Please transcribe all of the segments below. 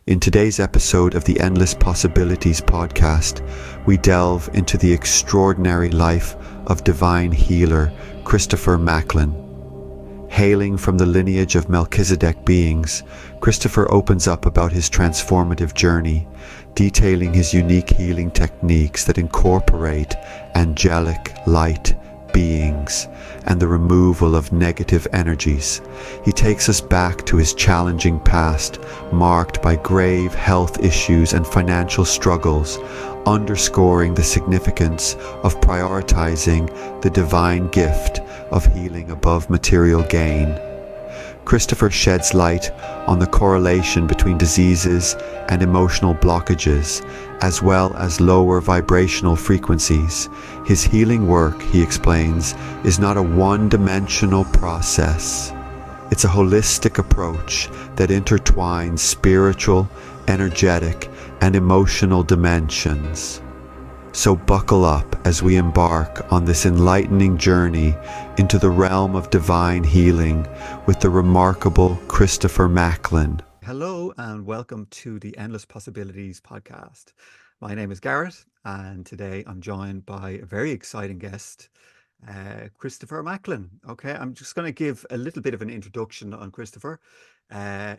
In today's episode of the Endless Possibilities podcast, we delve into the extraordinary life of divine healer Christopher Macklin. Hailing from the lineage of Melchizedek beings, Christopher opens up about his transformative journey, detailing his unique healing techniques that incorporate angelic light beings and the removal of negative energies. He takes us back to his challenging past, marked by grave health issues and financial struggles, underscoring the significance of prioritizing the divine gift of healing above material gain. Christopher sheds light on the correlation between diseases and emotional blockages, as well as lower vibrational frequencies. His healing work, he explains, is not a one-dimensional process. It's a holistic approach that intertwines spiritual, energetic, and emotional dimensions. So buckle up as we embark on this enlightening journey into the realm of divine healing with the remarkable Christopher Macklin. Hello and welcome to the Endless Possibilities podcast. My name is Gareth and today I'm joined by a very exciting guest, Christopher Macklin. Okay, I'm just going to give a little bit of an introduction on Christopher.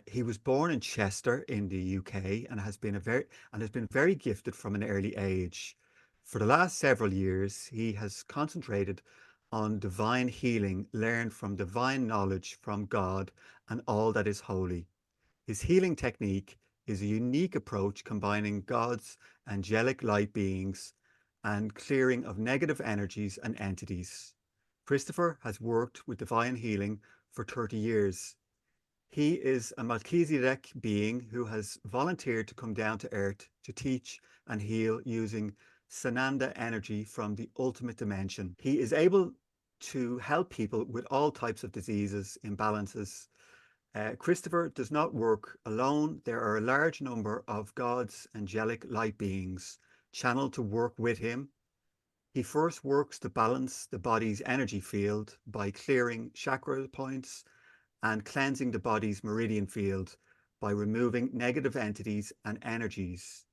He was born in Chester in the UK and has been very gifted from an early age. For the last several years, he has concentrated on divine healing learned from divine knowledge from God and all that is holy. His healing technique is a unique approach combining God's angelic light beings and clearing of negative energies and entities. Christopher has worked with divine healing for 30 years. He is a Melchizedek being who has volunteered to come down to Earth to teach and heal using Sananda energy from the ultimate dimension. He is able to help people with all types of diseases, imbalances. Christopher does not work alone. There are a large number of God's angelic light beings channeled to work with him. He first works to balance the body's energy field by clearing chakra points and cleansing the body's meridian field by removing negative entities and energies.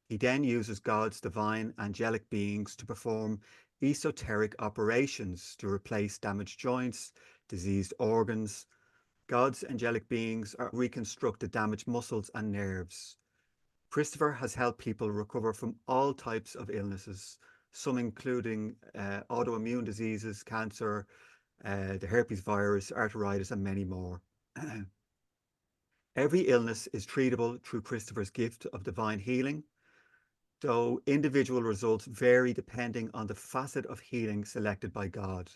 He then uses God's divine angelic beings to perform esoteric operations to replace damaged joints, diseased organs. God's angelic beings reconstruct the damaged muscles and nerves. Christopher has helped people recover from all types of illnesses, some including autoimmune diseases, cancer, the herpes virus, arthritis, and many more. Every illness is treatable through Christopher's gift of divine healing, though individual results vary depending on the facet of healing selected by God.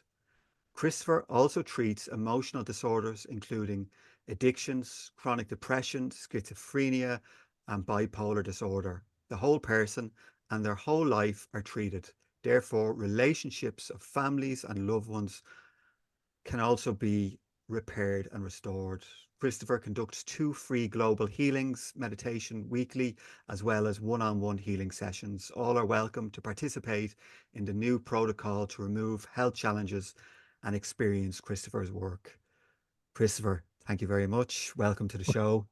Christopher also treats emotional disorders, including addictions, chronic depression, schizophrenia, and bipolar disorder. The whole person and their whole life are treated. Therefore, relationships of families and loved ones can also be repaired and restored. Christopher conducts 2 free global healings meditation weekly, as well as one-on-one healing sessions. All are welcome to participate in the new protocol to remove health challenges and experience Christopher's work. Christopher, thank you very much. Welcome to the show.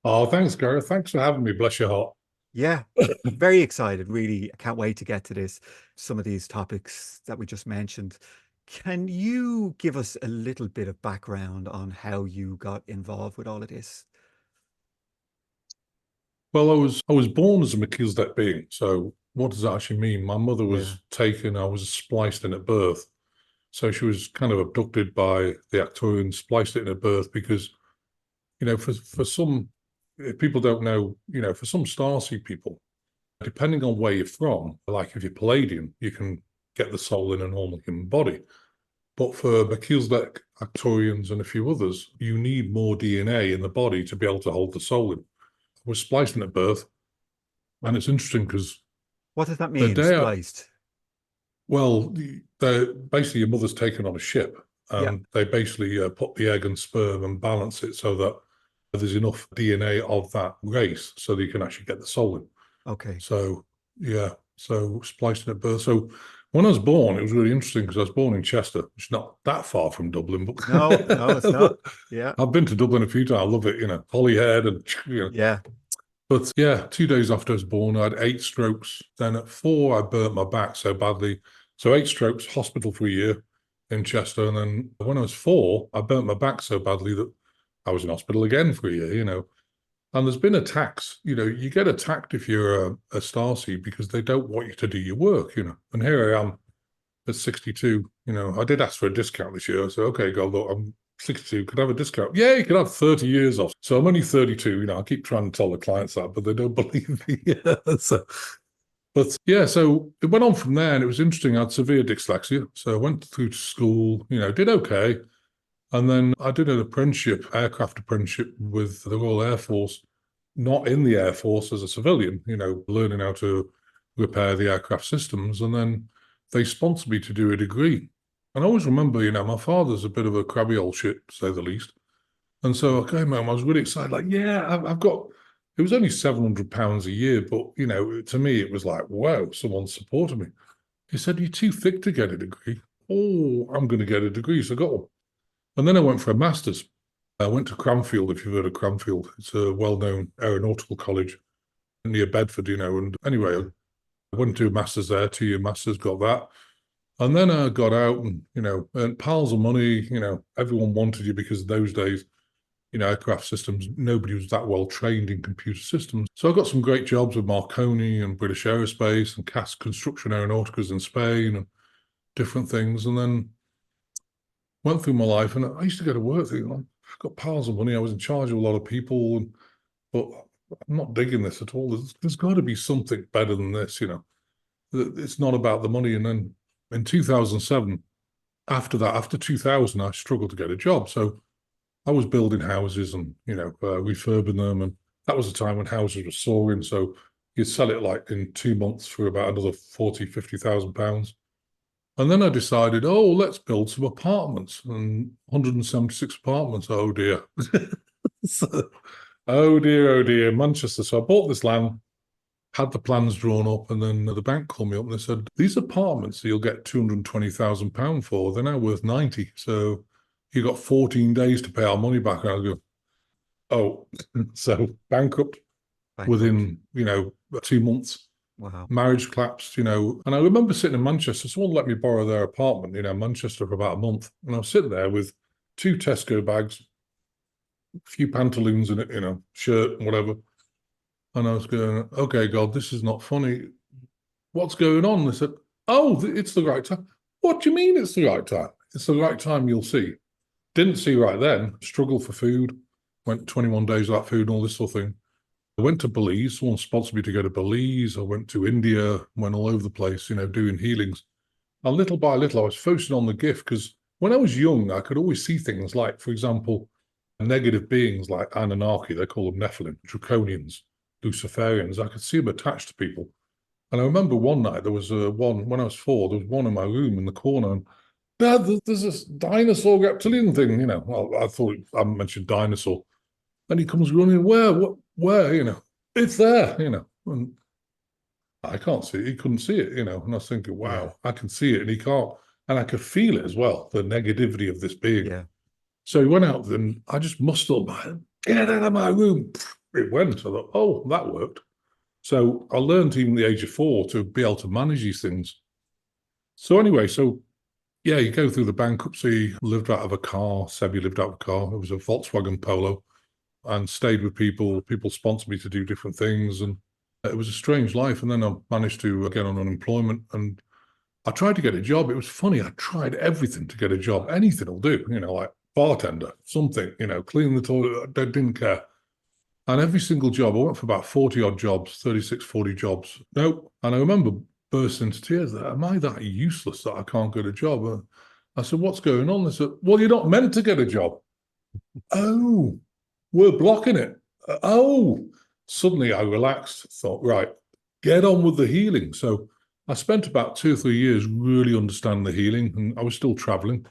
Oh, thanks, Gareth. Thanks for having me. Bless your heart. Yeah, very excited. Really, I can't wait to get to this. Some of these topics that we just mentioned. Can you give us a little bit of background on how you got involved with all of this? Well, I was born as a Melchizedek being. So what does that actually mean? My mother was taken, I was spliced in at birth. So she was kind of abducted by the Acturians, spliced it in at birth because, for some, if people don't know, for some starseed people, depending on where you're from, like if you're Palladian, you can get the soul in a normal human body. But for Melchizedek, Acturians, and a few others, you need more DNA in the body to be able to hold the soul in. I was spliced in at birth, and it's interesting because what does that mean, spliced? Well, basically your mother's taken on a ship, and they basically put the egg and sperm and balance it so that there's enough DNA of that race so that you can actually get the soul in. Okay. So, so spliced in at birth. So when I was born, it was really interesting because I was born in Chester, which is not that far from Dublin. But no, it's not. Yeah. I've been to Dublin a few times. I love it, Holyhead and, Yeah. But yeah, 2 days after I was born, I had 8 strokes. Then at 4, I burnt my back so badly. So 8 strokes, hospital for a year in Chester. And then when I was 4, I burnt my back so badly that I was in hospital again for a year. And there's been attacks. You get attacked if you're a starseed because they don't want you to do your work. And here I am at 62. I did ask for a discount this year. I said, okay, God, look, I'm 62. Could I have a discount? Yeah, you could have 30 years off. So I'm only 32. I keep trying to tell the clients that, but they don't believe me. But yeah, so it went on from there, and it was interesting. I had severe dyslexia. So I went through to school, did okay. And then I did an apprenticeship, aircraft apprenticeship with the Royal Air Force, not in the Air Force as a civilian, learning how to repair the aircraft systems. And then they sponsored me to do a degree. And I always remember, my father's a bit of a crabby old shit, to say the least. And so I came home, I was really excited, like, yeah, I've got, it was only £700 a year, but, to me, it was like, wow, someone's supported me. He said, you're too thick to get a degree. Oh, I'm going to get a degree. So I got one. And then I went for a master's. I went to Cranfield, if you've heard of Cranfield. It's a well-known aeronautical college near Bedford, and anyway, I went to a master's there, 2-year master's, got that. And then I got out and, earned piles of money. Everyone wanted you because those days, aircraft systems, nobody was that well trained in computer systems. So I got some great jobs with Marconi and British Aerospace and CAS Construction Aeronauticas in Spain and different things. And then went through my life, and I used to go to work thinking, I've got piles of money. I was in charge of a lot of people, but I'm not digging this at all. There's got to be something better than this. It's not about the money. And then in 2007, after 2000, I struggled to get a job. So I was building houses and, refurbing them. And that was a time when houses were soaring. So you'd sell it like in 2 months for about another 40, 50,000 pounds. And then I decided, let's build some apartments, and 176 apartments. Oh dear. Oh dear, Manchester. So I bought this land, had the plans drawn up, and then the bank called me up and they said, these apartments you'll get £220,000 for, they're now worth 90. So you got 14 days to pay our money back. And I go, oh, so bankrupt within, 2 months. Wow. Marriage collapsed, and I remember sitting in Manchester. Someone let me borrow their apartment, Manchester, for about a month. And I was sitting there with 2 Tesco bags, a few pantaloons in it, shirt and whatever. And I was going, okay, God, this is not funny. What's going on? They said, it's the right time. What do you mean it's the right time? It's the right time, you'll see. Didn't see right then. Struggled for food. Went 21 days without food and all this sort of thing. I went to Belize. Someone sponsored me to go to Belize. I went to India, went all over the place, doing healings. And little by little, I was focusing on the gift because when I was young, I could always see things like, for example, negative beings like Anunnaki, they call them Nephilim, Draconians, Luciferians. I could see them attached to people. And I remember one night, there was one, when I was 4, there was one in my room in the corner. And Dad, there's this dinosaur reptilian thing, Well, I thought I mentioned dinosaur. And he comes running, where, it's there, and I can't see it. He couldn't see it, and I was thinking, wow, I can see it and he can't. And I could feel it as well, the negativity of this being. Yeah. So he went out and I just mustered my, get out of my room. It went. I thought, that worked. So I learned even at the age of 4 to be able to manage these things. So anyway, yeah, you go through the bankruptcy, lived out of a car. Sebi lived out of a car. It was a Volkswagen Polo. And stayed with people. People sponsored me to do different things. And it was a strange life. And then I managed to get on unemployment. And I tried to get a job. It was funny. I tried everything to get a job. Anything will do, like bartender, something, clean the toilet. I didn't care. And every single job, I went for about 40 odd jobs, 36, 40 jobs. Nope. And I remember bursting into tears. Am I that useless that I can't get a job? And I said, what's going on? They said, well, you're not meant to get a job. Oh. We're blocking it. Suddenly I relaxed, thought, right, get on with the healing. So I spent about 2 or 3 years really understanding the healing, and I was still traveling.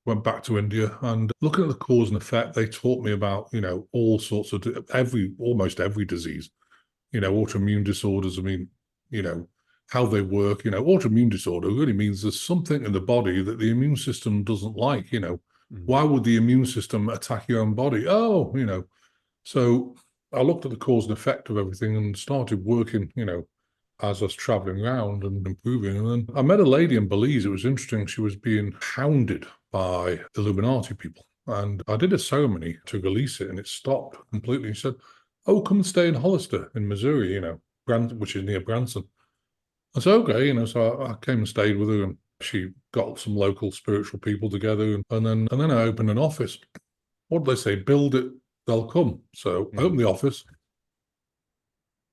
Went back to India and looking at the cause and effect, they taught me about, all sorts of almost every disease, autoimmune disorders. I mean, how they work, autoimmune disorder really means there's something in the body that the immune system doesn't like, Why would the immune system attack your own body? So I looked at the cause and effect of everything and started working, as I was traveling around and improving. And then I met a lady in Belize. It was interesting. She was being hounded by Illuminati people. And I did a ceremony to release it, and it stopped completely. She said, "Oh, come and stay in Hollister in Missouri, which is near Branson." I said, "Okay," so I came and stayed with her, and she got some local spiritual people together. And then I opened an office. What did they say? Build it, they'll come. So I opened the office.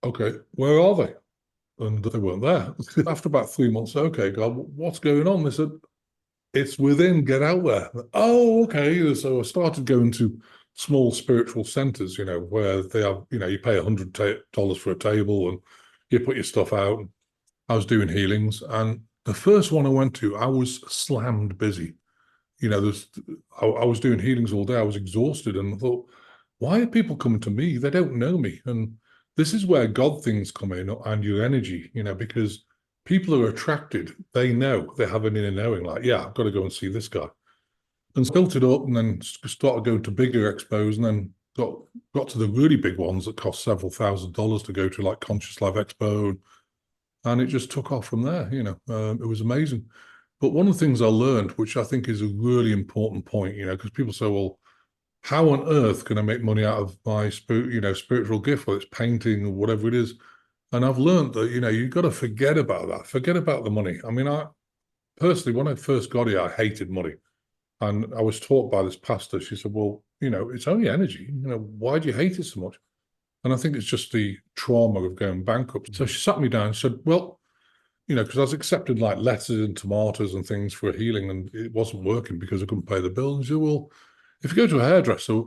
Okay, where are they? And they weren't there. After about 3 months, okay, God, what's going on? They said, "It's within, get out there." Oh, okay. So I started going to small spiritual centers, where they have, you pay $100 for a table and you put your stuff out. I was doing healings. And the first one I went to, I was slammed busy. I was doing healings all day. I was exhausted, and I thought, why are people coming to me? They don't know me. And this is where God things come in, and your energy, because people are attracted. They know, they have an inner knowing, like, yeah, I've got to go and see this guy. And built it up, and then started going to bigger expos, and then got to the really big ones that cost several $1,000s to go to, like Conscious Life Expo. And it just took off from there. It was amazing. But one of the things I learned, which I think is a really important point, because people say, well, how on earth can I make money out of my spiritual gift, whether it's painting or whatever it is? And I've learned that, you've got to forget about that. Forget about the money. I mean, I personally, when I first got here, I hated money. And I was taught by this pastor. She said, well, it's only energy. Why do you hate it so much? And I think it's just the trauma of going bankrupt. So she sat me down and said, well, because I was accepting like lettuce and tomatoes and things for healing, and it wasn't working because I couldn't pay the bill. And she said, well, if you go to a hairdresser,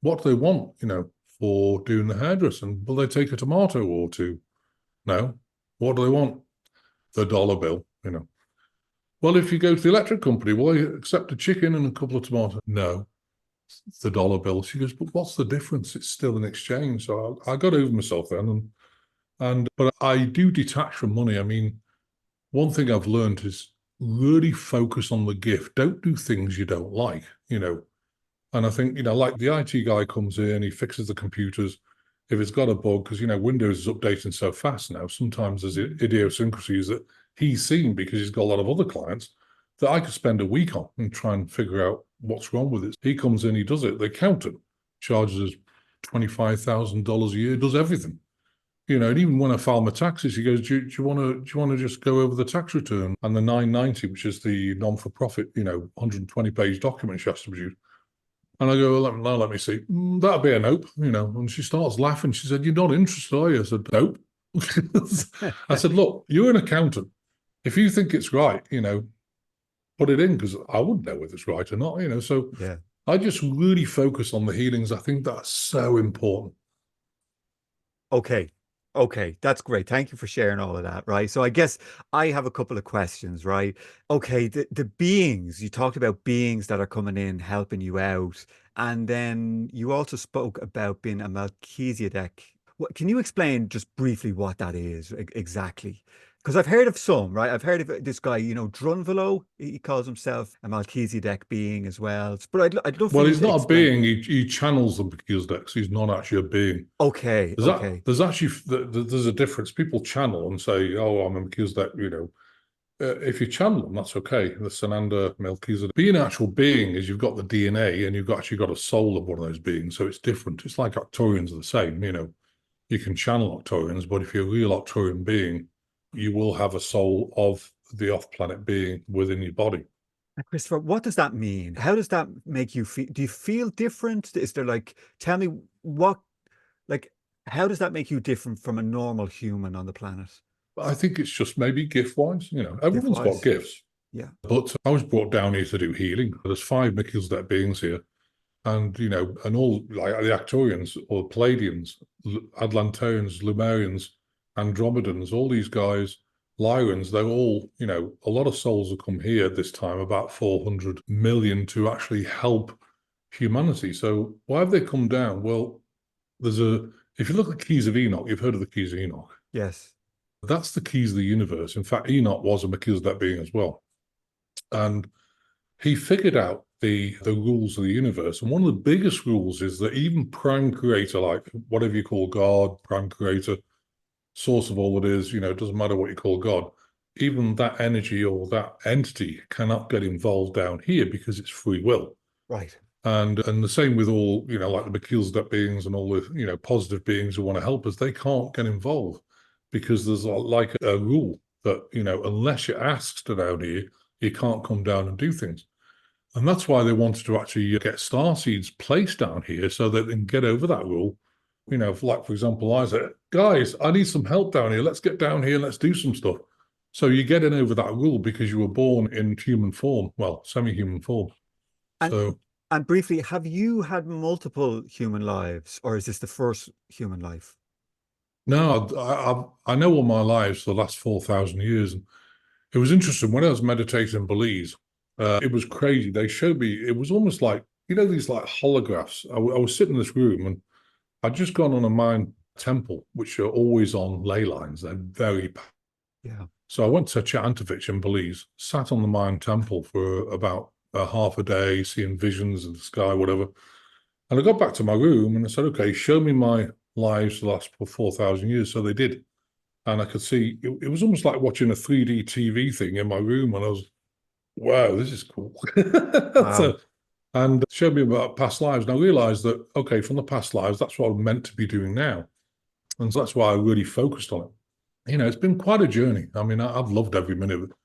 what do they want, for doing the hairdressing? And will they take a tomato or two? No. What do they want? The dollar bill, Well, if you go to the electric company, will they accept a chicken and a couple of tomatoes? No. It's the dollar bill. She goes, but what's the difference? It's still an exchange. So I got over myself then. But I do detach from money. I mean, one thing I've learned is really focus on the gift. Don't do things you don't like, And I think, like the IT guy comes in, he fixes the computers. If it's got a bug, because, Windows is updating so fast now, sometimes there's idiosyncrasies that he's seen because he's got a lot of other clients that I could spend a week on and try and figure out what's wrong with it. He comes in, he does it. The accountant charges us $25,000 a year, does everything. And even when I file my taxes, he goes, do you want to just go over the tax return and the 990, which is the non-for-profit, 120-page document she has to produce. And I go, well, let me see. That'll be a nope, And she starts laughing. She said, "You're not interested, are you?" I said, "Nope." I said, "Look, you're an accountant. If you think it's right, put it in, because I wouldn't know whether it's right or not, So Yeah. I just really focus on the healings. I think that's so important. Okay, that's great. Thank you for sharing all of that, right? So I guess I have a couple of questions, right? Okay, the beings, you talked about beings that are coming in, helping you out, and then you also spoke about being a Melchizedek. Can you explain just briefly what that is exactly? Because I've heard of some, right? I've heard of this guy, Drunvalo, he calls himself a Melchizedek being as well. But I'd love for Well, you he's to not a explain. being. He channels the Melchizedek. So he's not actually a being. Okay, okay. There's actually there's a difference. People channel and say, "Oh, I'm a Melchizedek." If you channel them, that's okay. The Sananda Melchizedek. Being an actual being is you've got the DNA and you've actually got a soul of one of those beings. So it's different. It's like Octorians are the same. You can channel Octorians, but if you're a real Octorian being, you will have a soul of the off-planet being within your body. Christopher, what does that mean? How does that make you feel? Do you feel different? Is there tell me like, how does that make you different from a normal human on the planet? I think it's just maybe gift-wise. Everyone's got Gift-wise? gifts. Yeah. But I was brought down here to do healing. There's 5 Melchizedek beings here. And, and all like the Actorians or Palladians, Atlanteans, Lemurians, Andromedans, all these guys, Lyrans, they're all, a lot of souls have come here this time, about 400 million, to actually help humanity. So why have they come down? Well, if you look at the keys of Enoch, you've heard of the keys of Enoch. Yes. That's the keys of the universe. In fact, Enoch was a Melchizedek being as well. And he figured out the rules of the universe. And one of the biggest rules is that even prime creator, like whatever you call God, prime creator, source of all it is, it doesn't matter what you call God, even that energy or that entity cannot get involved down here because it's free will. Right. And the same with all, like the Melchizedek beings and all the, positive beings who want to help us, they can't get involved because there's like a rule that, unless you're asked down here, you can't come down and do things. And that's why they wanted to actually get star seeds placed down here so that they can get over that rule. Like, for example, I said, guys, I need some help down here. Let's get down here and let's do some stuff. So you're getting over that rule because you were born in human form, well, semi-human form. And, and briefly, have you had multiple human lives, or is this the first human life? No, I know all my lives for the last 4,000 years. And it was interesting when I was meditating in Belize. It was crazy. They showed me, it was almost like, these like holographs. I was sitting in this room and I'd just gone on a Mayan temple, which are always on ley lines. They're very, yeah. So I went to Chantovich in Belize, sat on the Mayan temple for about half a day, seeing visions of the sky, whatever. And I got back to my room and I said, okay, show me my lives for the last 4,000 years. So they did. And I could see, it was almost like watching a 3D TV thing in my room. And I was, wow, this is cool. Wow. And showed me about past lives. And I realized that, okay, from the past lives, that's what I'm meant to be doing now. And so that's why I really focused on it. It's been quite a journey. I mean, I've loved every minute of it.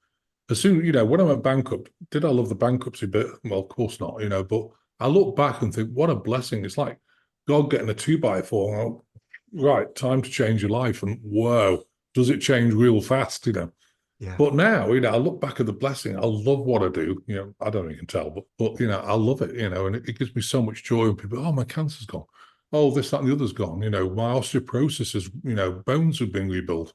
As soon, when I went bankrupt, did I love the bankruptcy bit? Well, of course not, but I look back and think, what a blessing. It's like God getting a 2x4. Right, time to change your life. And wow, does it change real fast, Yeah. But now, I look back at the blessing. I love what I do. I don't know if you can tell, but I love it, and it gives me so much joy when people, oh, my cancer's gone. Oh, this, that, and the other's gone. My osteoporosis is, bones have been rebuilt.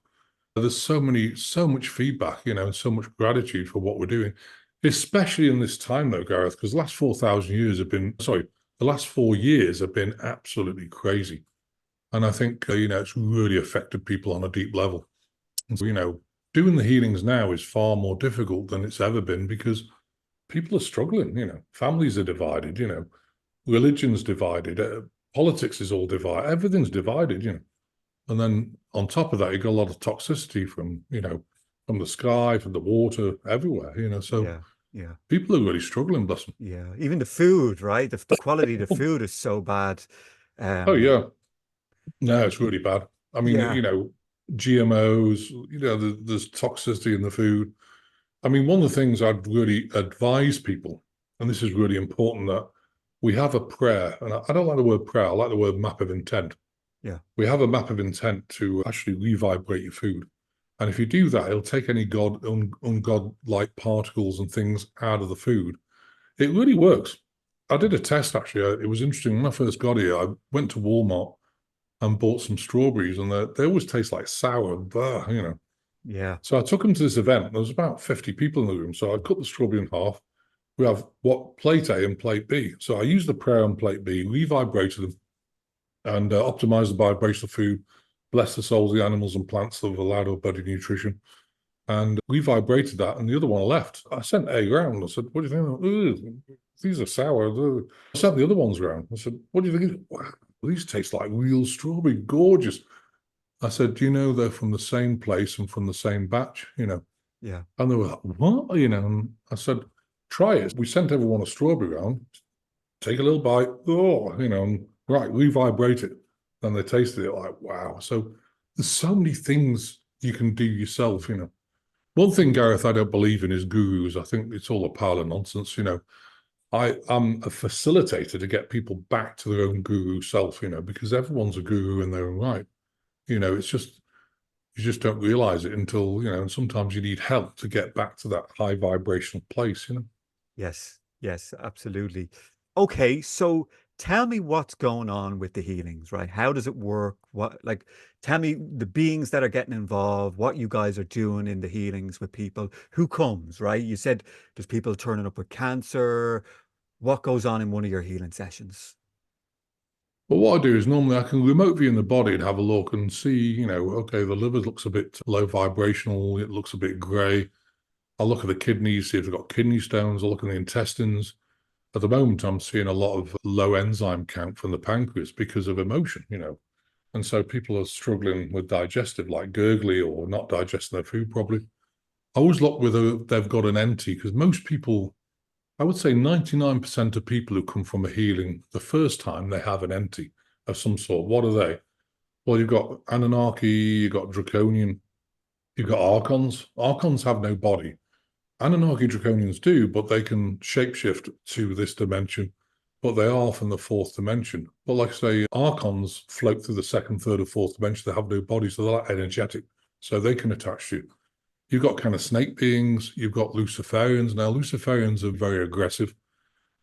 There's so much feedback, and so much gratitude for what we're doing, especially in this time though, Gareth, because the last 4,000 years have been, the last 4 years have been absolutely crazy. And I think, it's really affected people on a deep level. And so, doing the healings now is far more difficult than it's ever been because people are struggling, families are divided, religion's divided, politics is all divided, everything's divided. And then on top of that, you got a lot of toxicity from, from the sky, from the water, everywhere, so yeah. people are really struggling, bless them. Yeah. Even the food, right? The quality of the food is so bad. Oh, yeah. No, it's really bad. I mean, Yeah. GMOs, there's toxicity in the food. I mean, one of the things I'd really advise people, and this is really important, that we have a prayer, and I don't like the word prayer, I like the word map of intent. Yeah. We have a map of intent to actually revibrate your food. And if you do that, it'll take any ungod-like particles and things out of the food. It really works. I did a test, actually. It was interesting. When I first got here, I went to Walmart and bought some strawberries, and they always taste like sour, blah. Yeah. So I took them to this event. There was about 50 people in the room. So I cut the strawberry in half. We have plate A and plate B. So I used the prayer on plate B, revibrated them, and optimize the vibration of food, bless the souls of the animals and plants that have allowed our body nutrition. And we vibrated that, and the other one left. I sent A round. I said, what do you think? These are sour. I sent the other ones around. I said, what do you think? Wow, these taste like real strawberry, gorgeous. I said, do you know they're from the same place and from the same batch? Yeah. And they were like, what? And I said, try it. We sent everyone a strawberry round. Take a little bite. Oh, and right, revibrate it. And they tasted it like, wow. So there's so many things you can do yourself. One thing, Gareth, I don't believe in is gurus. I think it's all a pile of nonsense. I'm a facilitator to get people back to their own guru self, because everyone's a guru in their own right. It's just, you just don't realize it until, and sometimes you need help to get back to that high vibrational place. Yes. Yes, absolutely. Okay, so tell me what's going on with the healings, right? How does it work? Tell me the beings that are getting involved, what you guys are doing in the healings with people, who comes, right? You said there's people turning up with cancer. What goes on in one of your healing sessions? Well, what I do is normally I can remote view in the body and have a look and see, okay, the liver looks a bit low vibrational, it looks a bit grey. I look at the kidneys, see if they've got kidney stones. I look at the intestines. At the moment, I'm seeing a lot of low enzyme count from the pancreas because of emotion, And so people are struggling with digestive, like gurgly or not digesting their food properly. I always look whether they've got an NT, because most people, I would say 99% of people who come from a healing, the first time they have an NT of some sort. What are they? Well, you've got Anunnaki, you've got Draconian, you've got Archons. Archons have no body. Anunnaki Draconians do, but they can shapeshift to this dimension, but they are from the fourth dimension. But like I say, Archons float through the second, third, or fourth dimension. They have no body, so they're like energetic, so they can attach to you. You've got kind of snake beings, you've got Luciferians. Now, Luciferians are very aggressive.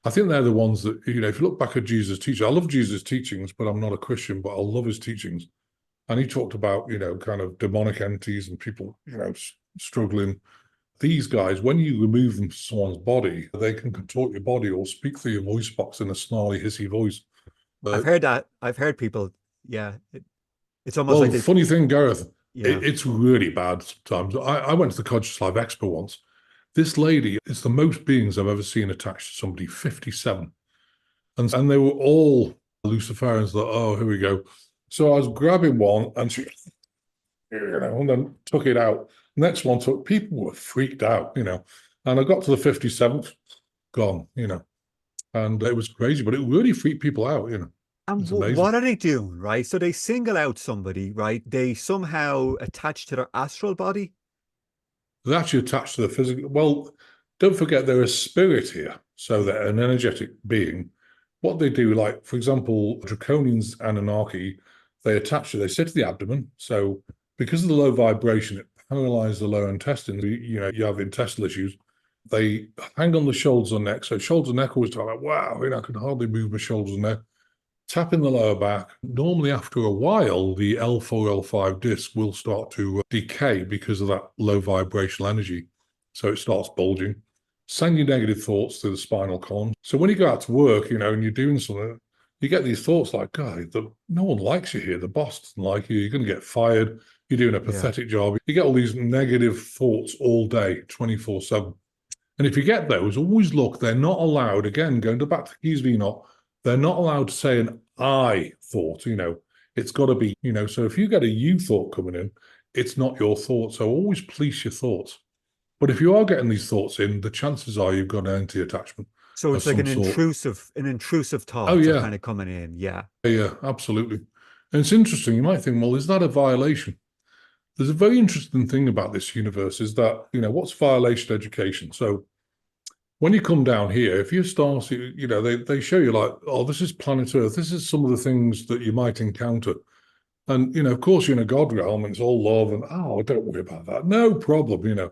I think they're the ones that, if you look back at Jesus' teachings, I love Jesus' teachings, but I'm not a Christian, but I love his teachings. And he talked about, kind of demonic entities and people, struggling. These guys, when you remove them from someone's body, they can contort your body or speak through your voice box in a snarly, hissy voice. I've heard that. I've heard people, yeah. It's almost Well, like funny thing, Gareth, yeah. it's really bad sometimes. I went to the Conscious Life Expo once. This lady is the most beings I've ever seen attached to somebody, 57. And they were all Luciferians that, oh, here we go. So I was grabbing one and she, and then took it out. Next one took, people were freaked out, and I got to the 57th, gone, and it was crazy, but it really freaked people out, And what are they doing, right? So they single out somebody, right? They somehow attach to their astral body. They're actually attached to the physical. Well, don't forget they're a spirit here, so they're an energetic being. What they do, like, for example, Draconians, Anunnaki, they sit to the abdomen. So because of the low vibration, it paralyzes the lower intestines. You have intestinal issues. They hang on the shoulders and neck. So shoulders and neck always talk like, wow, I can hardly move my shoulders and neck. Tap in the lower back. Normally, after a while, the L4, L5 disc will start to decay because of that low vibrational energy. So it starts bulging. Send your negative thoughts to the spinal column. So when you go out to work, and you're doing something, you get these thoughts like, God, no one likes you here. The boss doesn't like you. You're going to get fired. You're doing a pathetic job. You get all these negative thoughts all day, 24/7. And if you get those, always look, they're not allowed, again, going back to Keys V Not, they're not allowed to say an I thought, it's got to be, so if you get a you thought coming in, it's not your thought. So always police your thoughts. But if you are getting these thoughts in, the chances are you've got an anti-attachment. So it's like an intrusive thought kind of coming in. Yeah. Yeah, absolutely. And it's interesting. You might think, well, is that a violation? There's a very interesting thing about this universe is that, what's violation education? So when you come down here, if you start, they show you like, oh, this is planet Earth. This is some of the things that you might encounter. And, of course, you're in a God realm and it's all love and, oh, don't worry about that. No problem,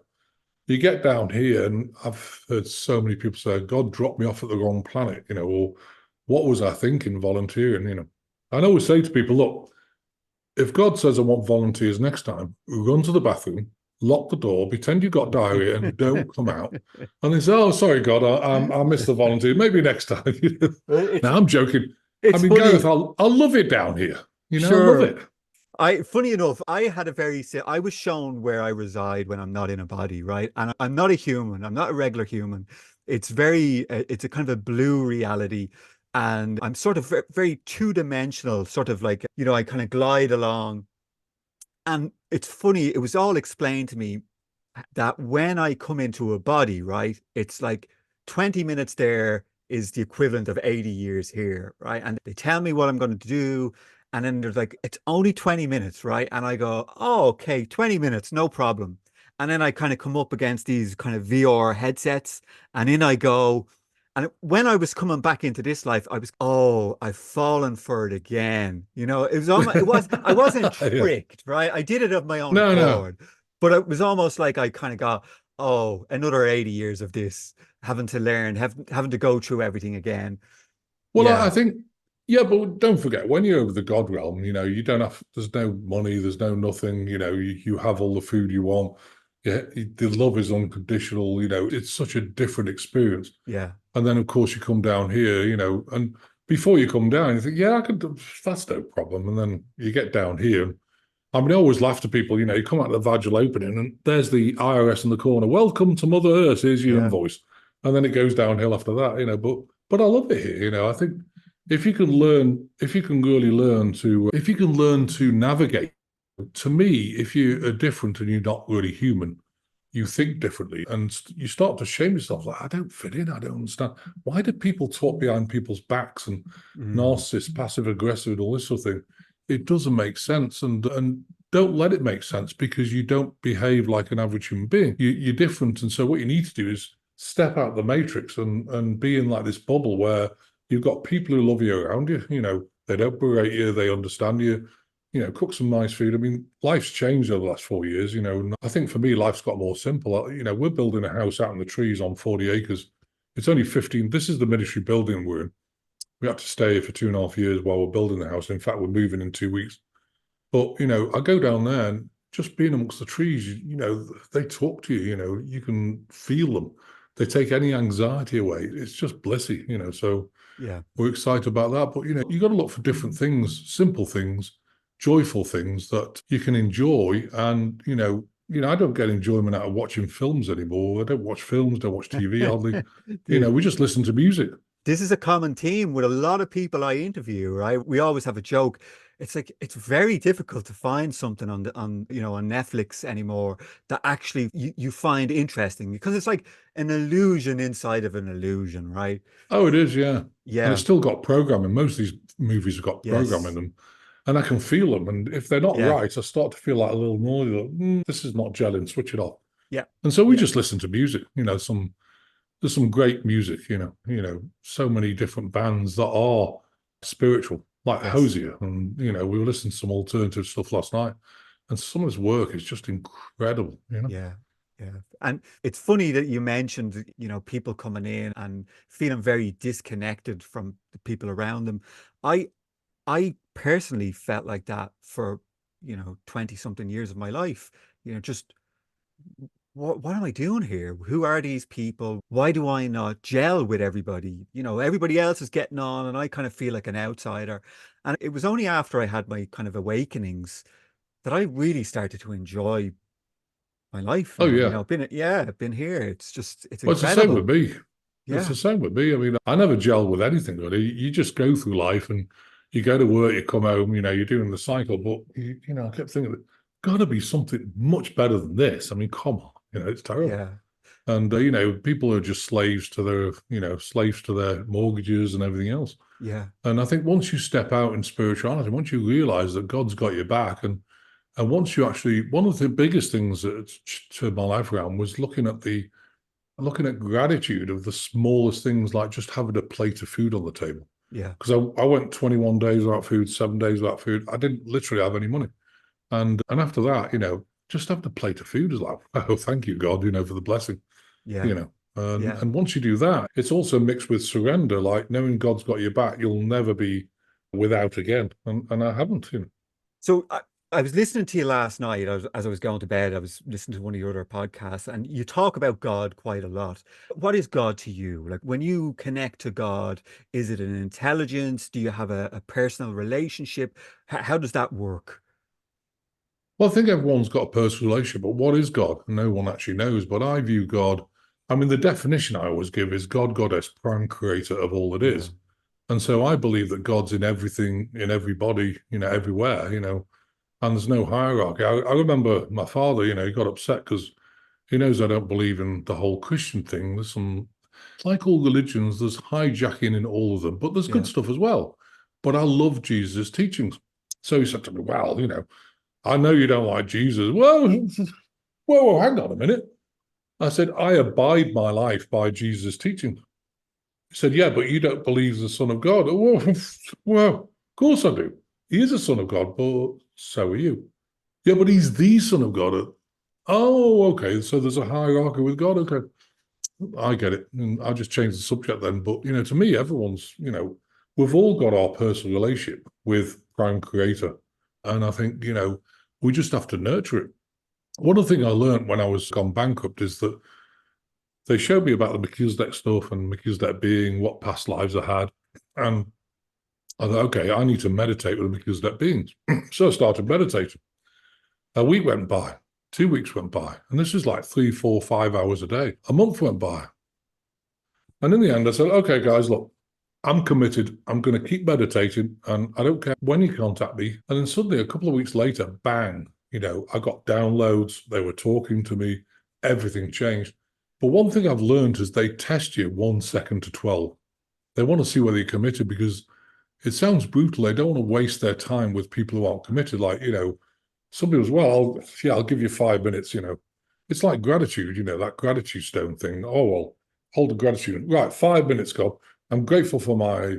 You get down here and I've heard so many people say, God dropped me off at the wrong planet, or what was I thinking volunteering, I always say to people, look, if God says I want volunteers next time, run to the bathroom, lock the door, pretend you've got diarrhea and don't come out. And they say, oh, sorry, God, I missed the volunteer. Maybe next time. Now, I'm joking. Gareth, I love it down here. Sure. I love it. Funny enough, I was shown where I reside when I'm not in a body, right? And I'm not a human. I'm not a regular human. It's it's a kind of a blue reality. And I'm sort of very, very two-dimensional, sort of like, I kind of glide along. And it's funny, it was all explained to me that when I come into a body, right, it's like 20 minutes there is the equivalent of 80 years here, right? And they tell me what I'm going to do. And then there's like, it's only 20 minutes, right? And I go, oh, okay, 20 minutes, no problem. And then I kind of come up against these kind of VR headsets and in I go. And when I was coming back into this life, I've fallen for it again. It was almost, I wasn't tricked, right? I did it of my own accord. But it was almost like I kind of got, oh, another 80 years of this, having to learn, having to go through everything again. Well, I think, but don't forget, when you're over the God realm, you don't have, there's no money, there's no nothing, you have all the food you want. Yeah, the love is unconditional, it's such a different experience. Yeah. And then, of course, you come down here, and before you come down, you think, yeah, that's no problem. And then you get down here. I mean, I always laugh to people, you come out of the vaginal opening and there's the IRS in the corner. Welcome to Mother Earth. Here's your invoice. And then it goes downhill after that, but I love it here. I think if you can really learn to navigate, to me, if you are different and you're not really human, you think differently and you start to shame yourself. Like, I don't fit in. I don't understand. Why do people talk behind people's backs and narcissists, passive aggressive, and all this sort of thing? It doesn't make sense. And don't let it make sense, because you don't behave like an average human being. You're different. And so what you need to do is step out the matrix and be in like this bubble where you've got people who love you around you. They don't berate you. They understand you. Cook some nice food. I mean, life's changed over the last 4 years, and I think for me, life's got more simple. We're building a house out in the trees on 40 acres. It's only 15. This is the military building we're in. We had to stay here for 2.5 years while we're building the house. In fact, we're moving in 2 weeks. But, I go down there and just being amongst the trees, they talk to you, you can feel them. They take any anxiety away. It's just blissy, so yeah, we're excited about that. But, you got to look for different things, simple things, joyful things that you can enjoy. And, I don't get enjoyment out of watching films anymore. I don't watch films, don't watch TV hardly. We just listen to music. This is a common theme with a lot of people I interview, right? We always have a joke. It's like, it's very difficult to find something on Netflix anymore that actually you find interesting, because it's like an illusion inside of an illusion, right? Oh, it is, yeah. Yeah. And it's still got programming. Most of these movies have got programming in them. And I can feel them. And if they're not right, I start to feel like a little noise. Like, this is not gelling, switch it off. Yeah. And so we just listen to music, there's some great music, so many different bands that are spiritual, like Hosier. And, we were listening to some alternative stuff last night. And some of his work is just incredible, Yeah. Yeah. And it's funny that you mentioned, people coming in and feeling very disconnected from the people around them. I personally felt like that for, 20 something years of my life, just what am I doing here? Who are these people? Why do I not gel with everybody? Everybody else is getting on and I kind of feel like an outsider. And it was only after I had my kind of awakenings that I really started to enjoy my life. Oh, yeah. I've been here. It's Well, it's the same incredible. with me. Yeah. It's the same with me. I mean, I never gel with anything, really. You just go through life and you go to work, you come home, you're doing the cycle. But, I kept thinking, got to be something much better than this. I mean, come on, it's terrible. Yeah. And, people are just slaves to their mortgages and everything else. Yeah. And I think once you step out in spirituality, once you realize that God's got your back, and once you actually, one of the biggest things that turned my life around was looking at gratitude of the smallest things, like just having a plate of food on the table. Yeah. Because I went 21 days without food, 7 days without food. I didn't literally have any money. And after that, just having a plate of food is like, oh, thank you, God, for the blessing. Yeah. And once you do that, it's also mixed with surrender, like knowing God's got your back. You'll never be without again. And I haven't, So I was listening to you last night as I was going to bed. I was listening to one of your other podcasts, and you talk about God quite a lot. What is God to you? Like, when you connect to God, is it an intelligence? Do you have a personal relationship? How does that work? Well, I think everyone's got a personal relationship, but what is God? No one actually knows. But I view God, I mean, the definition I always give is God, Goddess, prime creator of all that is. And so I believe that God's in everything, in everybody, everywhere, and there's no hierarchy. I remember my father, he got upset because he knows I don't believe in the whole Christian thing. It's like all religions, there's hijacking in all of them, but there's good stuff as well. But I love Jesus' teachings. So he said to me, well, I know you don't like Jesus. Well, hang on a minute. I said, I abide my life by Jesus' teachings. He said, yeah, but you don't believe the Son of God. Well, of course I do. He is a Son of God, but so are you. Yeah, but he's the Son of God. Oh, okay. So there's a hierarchy with God. Okay. I get it. And I just changed the subject then. But, to me, everyone's, we've all got our personal relationship with Prime Creator. And I think, we just have to nurture it. One of the things I learned when I was gone bankrupt is that they showed me about the Melchizedek stuff and Melchizedek being, what past lives I had. And I thought, okay, I need to meditate with the Melchizedek beings. So I started meditating. A week went by, 2 weeks went by, and this was like 3, 4, 5 hours a day. A month went by. And in the end, I said, okay, guys, look, I'm committed. I'm going to keep meditating, and I don't care when you contact me. And then suddenly, a couple of weeks later, bang, I got downloads. They were talking to me. Everything changed. But one thing I've learned is they test you 1 second to 12. They want to see whether you're committed, because it sounds brutal. They don't want to waste their time with people who aren't committed. Like, somebody was, well, I'll give you 5 minutes, It's like gratitude, that gratitude stone thing. Oh, well, hold the gratitude. Right, 5 minutes, God. I'm grateful for my,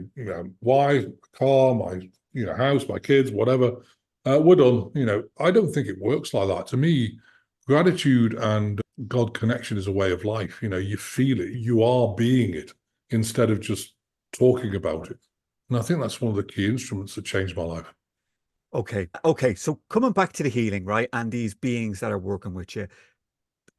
wife, car, my, house, my kids, whatever. We're done. I don't think it works like that. To me, gratitude and God connection is a way of life. You feel it. You are being it instead of just talking about it. And I think that's one of the key instruments that changed my life. Okay. So coming back to the healing, right? And these beings that are working with you,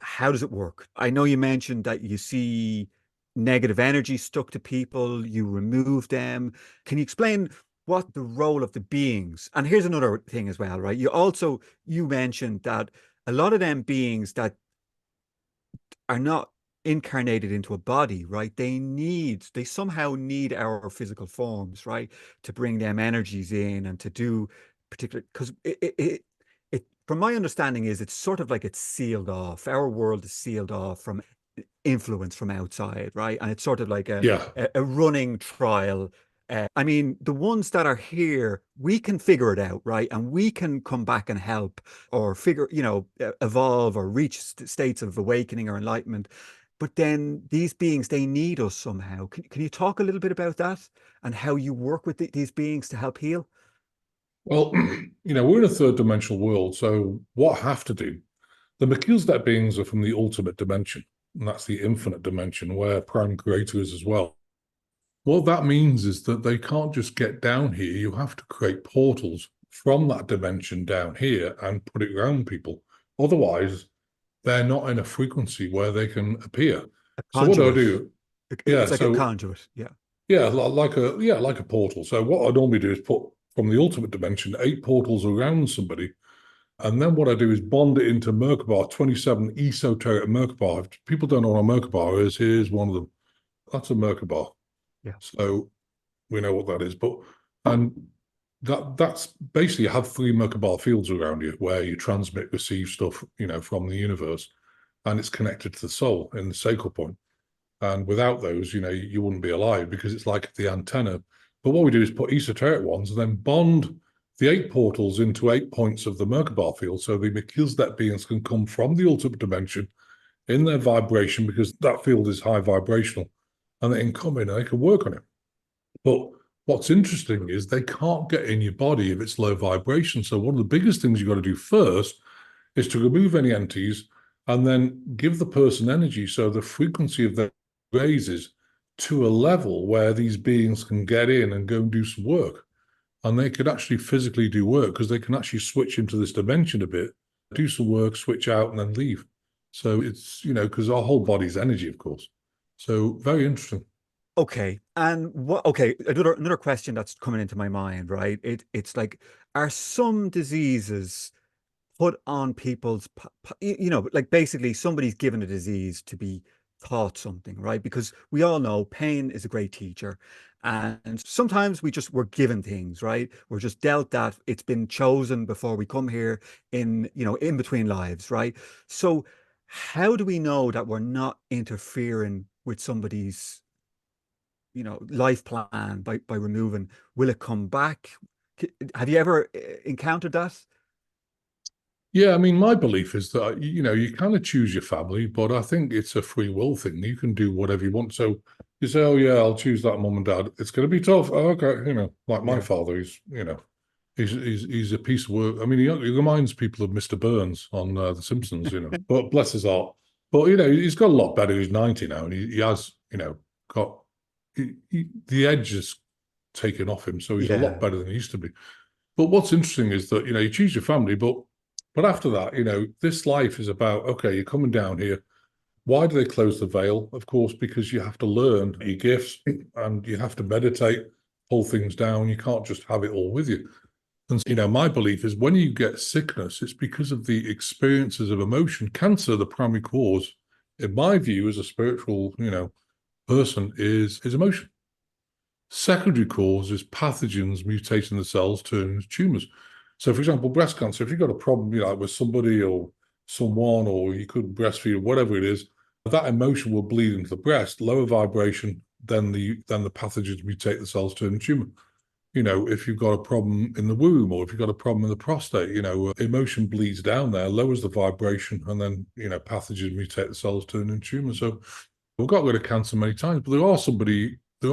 how does it work? I know you mentioned that you see negative energy stuck to people, you remove them. Can you explain what the role of the beings? And here's another thing as well, right? You mentioned that a lot of them beings that are not incarnated into a body, right? They somehow need our physical forms, right? To bring them energies in and to do particular, because from my understanding is it's sort of like it's sealed off. Our world is sealed off from influence from outside, right? And it's sort of like Yeah. a running trial. I mean, the ones that are here, we can figure it out, right? And we can come back and help or evolve or reach states of awakening or enlightenment. But then these beings, they need us somehow. Can you talk a little bit about that and how you work with these beings to help heal? Well, we're in a third dimensional world. So what I have to do, the Melchizedek beings are from the ultimate dimension, and that's the infinite dimension where Prime Creator is as well. What that means is that they can't just get down here. You have to create portals from that dimension down here and put it around people. Otherwise, they're not in a frequency where they can appear. So what do I do? It's like a conduit. Yeah. Yeah, like a portal. So what I normally do is put from the ultimate dimension 8 portals around somebody. And then what I do is bond it into Merkaba, 27 esoteric Merkaba. If people don't know what a Merkaba is, here's one of them. That's a Merkaba. Yeah. So we know what that is. And that's basically, you have 3 Merkaba fields around you where you transmit, receive stuff, from the universe. And it's connected to the soul in the sacral point. And without those, you wouldn't be alive, because it's like the antenna. But what we do is put esoteric ones and then bond the 8 portals into 8 points of the Merkaba field. So the Melchizedek beings can come from the ultimate dimension in their vibration, because that field is high vibrational, and they can come in and they can work on it. But what's interesting is they can't get in your body if it's low vibration. So one of the biggest things you've got to do first is to remove any entities and then give the person energy, so the frequency of their raises to a level where these beings can get in and go and do some work. And they could actually physically do work, because they can actually switch into this dimension a bit, do some work, switch out, and then leave. So it's, because our whole body's energy, of course. So very interesting. Okay. And another question that's coming into my mind, right? It's like, are some diseases put on people's, like basically somebody's given a disease to be taught something, right? Because we all know pain is a great teacher. And sometimes we're given things, right? We're just dealt that. It's been chosen before we come here in between lives, right? So how do we know that we're not interfering with somebody's, life plan by removing? Will it come back? Have you ever encountered that? Yeah, I mean, my belief is that, you kind of choose your family, but I think it's a free will thing. You can do whatever you want. So you say, oh, yeah, I'll choose that mum and dad. It's going to be tough. Oh, okay. Like my father, he's a piece of work. I mean, he reminds people of Mr. Burns on The Simpsons, but bless his heart. But, he's got a lot better. He's 90 now, and he has, got the edge is taken off him. So he's a lot better than he used to be. But what's interesting is that, you choose your family, but after that, this life is about, okay, you're coming down here. Why do they close the veil? Of course, because you have to learn your gifts and you have to meditate, pull things down. You can't just have it all with you. And, my belief is when you get sickness, it's because of the experiences of emotion. Cancer, the primary cause, in my view, as a spiritual, person, is emotion. Secondary cause is pathogens mutating the cells, turning into tumors. So, for example, breast cancer, if you've got a problem, like with somebody or someone, or you couldn't breastfeed, or whatever it is, that emotion will bleed into the breast, lower vibration, then the pathogens mutate the cells, turn into tumor. If you've got a problem in the womb, or if you've got a problem in the prostate, emotion bleeds down there, lowers the vibration, and then, pathogens mutate the cells, turn into tumor. So we've got rid of cancer many times, but there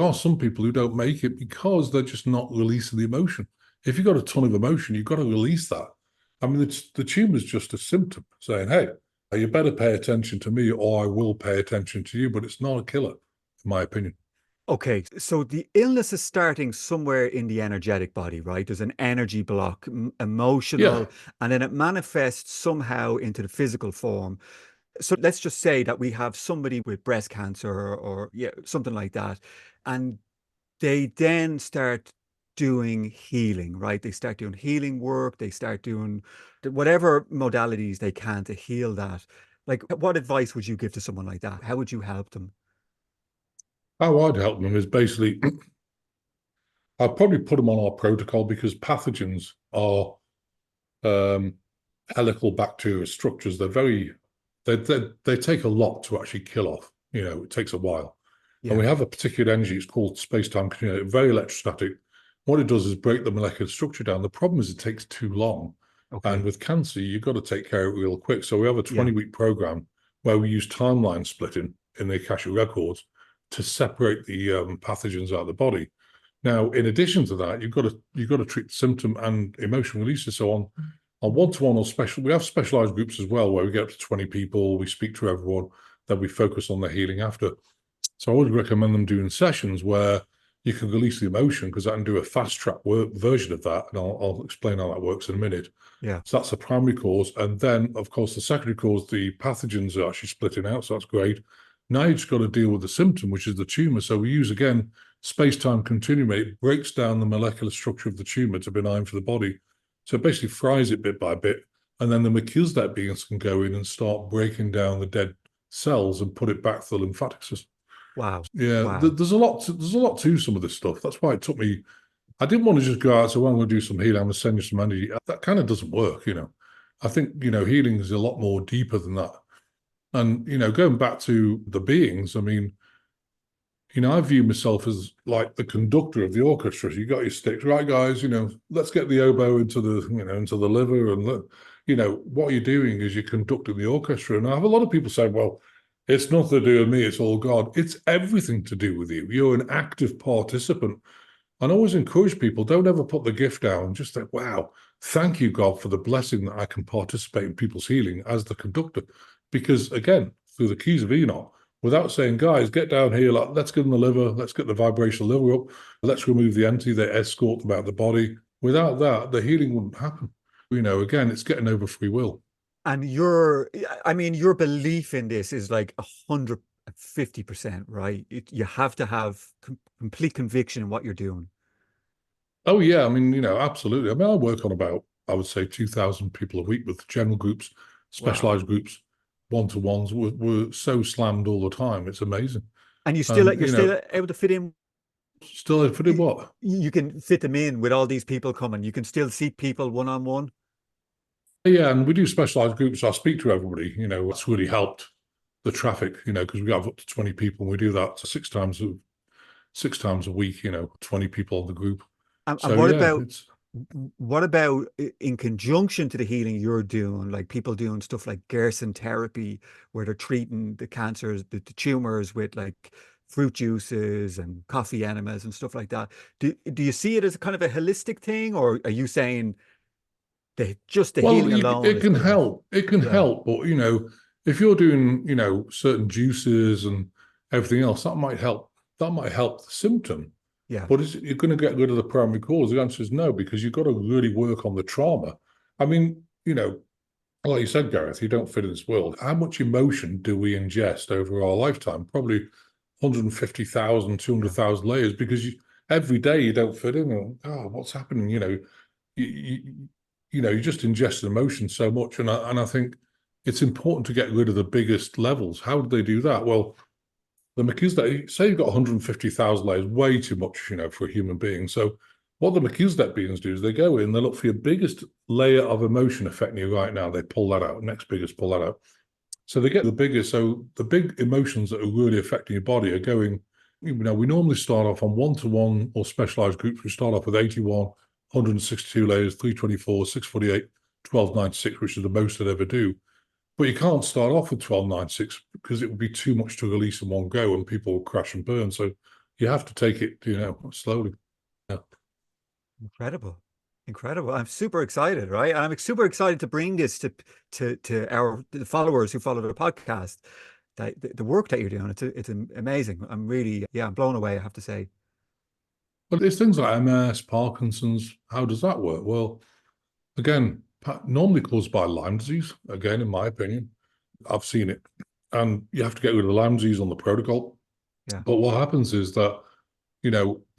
are some people who don't make it because they're just not releasing the emotion. If you've got a ton of emotion, you've got to release that. I mean, the tumor is just a symptom saying, hey, you better pay attention to me or I will pay attention to you, but it's not a killer, in my opinion. Okay, so the illness is starting somewhere in the energetic body, right? There's an energy block, Yeah. emotional, and then it manifests somehow into the physical form. So let's just say that we have somebody with breast cancer or yeah, something like that, and they then start doing healing, right? They start doing healing work, they start doing whatever modalities they can to heal that. Like, what advice would you give to someone like that? How would you help them? How I'd help them is basically, I'd probably put them on our protocol, because pathogens are helicobacterial structures. They take a lot to actually kill off. It takes a while. And Yeah, we have a particular energy, it's called space-time continuum, very electrostatic. What it does is break the molecular structure down. The problem is it takes too long. And okay. with cancer, you've got to take care of it real quick. So we have a Yeah, 20-week program where we use timeline splitting in the Akashic records to separate the pathogens out of the body. Now, in addition to that, you've got to treat the symptom and emotion releases. So on one-to-one or special, we have specialized groups as well where we get up to 20 people, we speak to everyone, then we focus on their healing after. So I would recommend them doing sessions where you can release the emotion, because I can do a fast track version of that, and I'll explain how that works in a minute. yeah. So that's the primary cause, and then of course the secondary cause, the pathogens are actually splitting out, so that's great. Now you just got to deal with the symptom, which is the tumor. So we use again space-time continuum. It breaks down the molecular structure of the tumor to benign for the body. So it basically fries it bit by bit, and then the Melchizedek beings can go in and start breaking down the dead cells and put it back to the lymphatic system. Wow. Yeah, Wow. there's a lot to some of this stuff. That's why it took me. I didn't want to just go out and say, well, I'm going to do some healing, I'm going to send you some energy. That kind of doesn't work. I think, healing is a lot more deeper than that. And, going back to the beings, I mean, I view myself as like the conductor of the orchestra. You got your sticks, right, guys? Let's get the oboe into the liver, and what you're doing is you're conducting the orchestra. And I have a lot of people say, well, it's nothing to do with me, it's all God. It's everything to do with you. You're an active participant. And I always encourage people, don't ever put the gift down. Just think, wow, thank you, God, for the blessing that I can participate in people's healing as the conductor. Because again, through the keys of Enoch, without saying, guys, get down here, let's get in the liver, let's get the vibrational liver up, let's remove the entity, they escort them out of the body. Without that, the healing wouldn't happen. Again, it's getting over free will. And I mean, your belief in this is like 150%, right? You have to have complete conviction in what you're doing. Oh, yeah. I mean, absolutely. I mean, I work on about, I would say, 2,000 people a week with general groups, Wow. specialized groups, one-to-ones. We're so slammed all the time. It's amazing. And And, you're still able to fit in. still if I did what? You can fit them in with all these people coming. You can still see people one on one. Yeah, and we do specialized groups. I speak to everybody. It's really helped the traffic, because we have up to 20 people, and we do that six times a week, 20 people on the group. And So yeah, it's what about in conjunction to the healing you're doing, like people doing stuff like Gerson therapy, where they're treating the cancers, the tumors with like fruit juices and coffee enemas and stuff like that. Do you see it as a kind of a holistic thing, or are you saying just the well, healing alone it is can good enough? help. It can Yeah, help, but if you're doing, certain juices and everything else, that might help. That might help the symptom. yeah, But is you're going to get rid of the primary cause? The answer is no, because you've got to really work on the trauma. I mean, like you said, Gareth, you don't fit in this world. How much emotion do we ingest over our lifetime? Probably 150,000, two hundred yeah. thousand layers, because every day you don't fit in. Oh, what's happening? you just ingest emotion so much. And I think it's important to get rid of the biggest levels. How do they do that? Well, the Melchizedek, say you've got 150,000 layers, way too much, for a human being. So what the Melchizedek beings do is they go in, they look for your biggest layer of emotion affecting you right now. They pull that out. Next biggest, pull that out. So they get the biggest. So the big emotions that are really affecting your body are going, we normally start off on one-to-one or specialized groups. We start off with 81, 162 layers, 324, 648, 1296, which is the most I'd ever do. But you can't start off with 1296 because it would be too much to release in one go and people will crash and burn. So you have to take it, slowly. Yeah. Incredible. Incredible. I'm super excited, right? And I'm super excited to bring this to the followers who follow the podcast. That the work that you're doing, it's amazing. I'm really, I'm blown away, I have to say. But there's things like MS, Parkinson's. How does that work? Well, again, normally caused by Lyme disease, again, in my opinion. I've seen it. And you have to get rid of the Lyme disease on the protocol. Yeah. But what happens is that,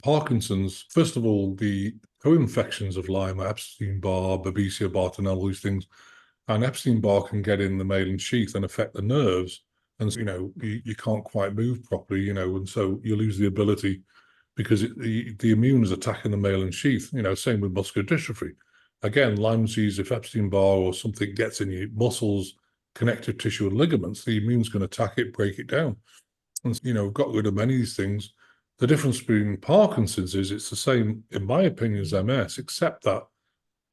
Parkinson's, first of all, the co-infections of Lyme are Epstein-Barr, Babesia, Bartonella, all these things. And Epstein-Barr can get in the Malin sheath and affect the nerves. And, you can't quite move properly, and so you lose the ability because the immune is attacking the Malin sheath, same with muscular dystrophy. Again, Lyme disease, if Epstein-Barr or something gets in your muscles, connective tissue and ligaments, the immune's going to attack it, break it down. And, we've got rid of many of these things. The difference between Parkinson's is it's the same, in my opinion, as MS, except that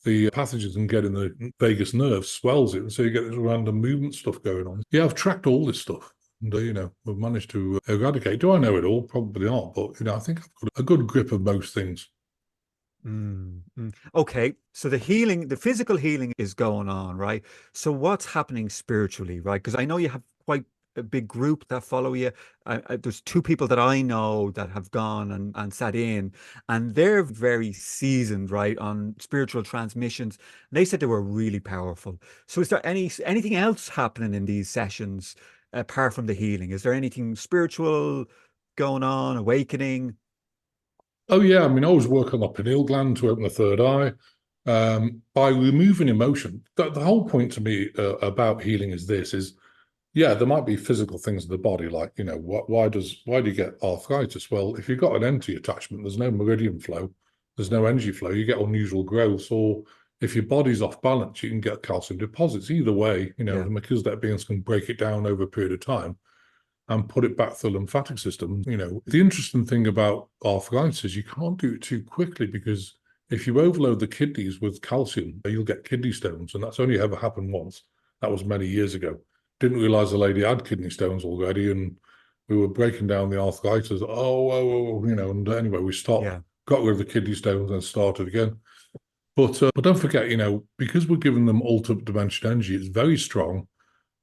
the pathogens can get in the vagus nerve, swells it, and so you get this random movement stuff going on. Yeah, I've tracked all this stuff. And, we've managed to eradicate. Do I know it all? Probably not. But, I think I've got a good grip of most things. Okay, so the physical healing is going on, right? So what's happening spiritually, right? Because I know you have quite a big group that follow you. There's two people that I know that have gone and sat in, and they're very seasoned, right, on spiritual transmissions. And they said they were really powerful. So is there anything else happening in these sessions apart from the healing? Is there anything spiritual going on, awakening? Oh, yeah. I mean, I always work on the pineal gland to open the third eye. By removing emotion, the whole point to me about healing is there might be physical things in the body, like, why do you get arthritis? Well, if you've got an empty attachment, there's no meridian flow, there's no energy flow, you get unusual growth. Or if your body's off balance, you can get calcium deposits. Either way, the Melchizedek beings can break it down over a period of time and put it back through the lymphatic system. The interesting thing about arthritis is you can't do it too quickly, because if you overload the kidneys with calcium, you'll get kidney stones. And that's only ever happened once. That was many years ago. Didn't realize the lady had kidney stones already, and we were breaking down the arthritis. And anyway, we stopped, got rid of the kidney stones, and started again. But don't forget, because we're giving them ultimate dimension energy, it's very strong,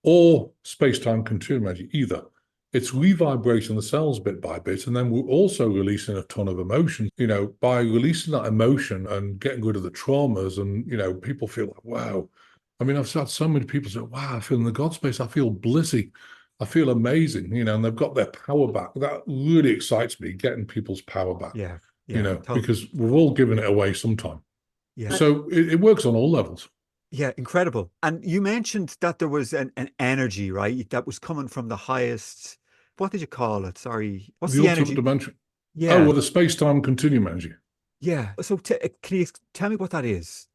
or space-time continuum energy, either. It's revibrating the cells bit by bit, and then we're also releasing a ton of emotion. By releasing that emotion and getting rid of the traumas, and people feel like, wow. I mean, I've had so many people say, wow, I feel in the God space, I feel blissy, I feel amazing, and they've got their power back. That really excites me, getting people's power back. Totally. Because we've all given it away sometime. Yeah. So it works on all levels. Yeah, incredible. And you mentioned that there was an energy, right, that was coming from the highest, what did you call it? Sorry. What's the the ultimate energy? dimension. Yeah. Oh, well, the space-time continuum energy. Yeah. So can you tell me what that is?